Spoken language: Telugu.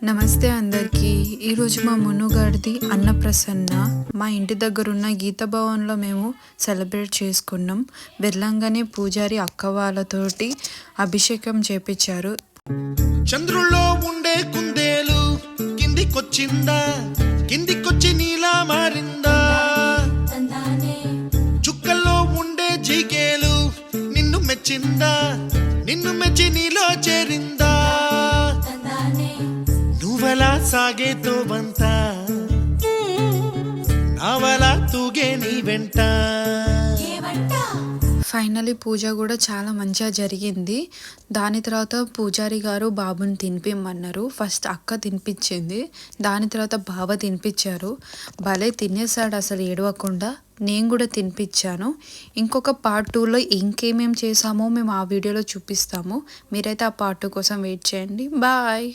నమస్తే అందరికీ. ఈరోజు మా మునుగాడిది అన్నప్రసన్న. మా ఇంటి దగ్గరున్న గీతా భవన్లో మేము సెలబ్రేట్ చేసుకున్నాం. వెళ్ళంగానే పూజారి అక్క వాళ్ళతోటి అభిషేకం చేపించారు. చంద్రుల్లో ఉండే కుందేలు కిందికొచ్చిందా, కిందికొచ్చి నీలా మారిందా. చుక్కల్లో ఉండే జీకేలు నిన్ను మెచ్చిందా, నిన్ను మెచ్చి నీలో చేరిందా. నువ్వలా సాగేతో బంతా, నావలా తూగే నీ వెంట. ఫైనలీ పూజ కూడా చాలా మంచిగా జరిగింది. దాని తర్వాత పూజారి గారు బాబుని తినిపిమ్మన్నారు. ఫస్ట్ అక్క తినిపించింది, దాని తర్వాత బావ తినిపించారు. భలే తినేసాడు అసలు ఏడవకుండా. నేను కూడా తినిపించాను. ఇంకొక పార్ట్ 2లో ఇంకేమేం చేసామో మేము ఆ వీడియోలో చూపిస్తాము. మీరైతే ఆ పార్ట్ 2 కోసం వెయిట్ చేయండి. బాయ్.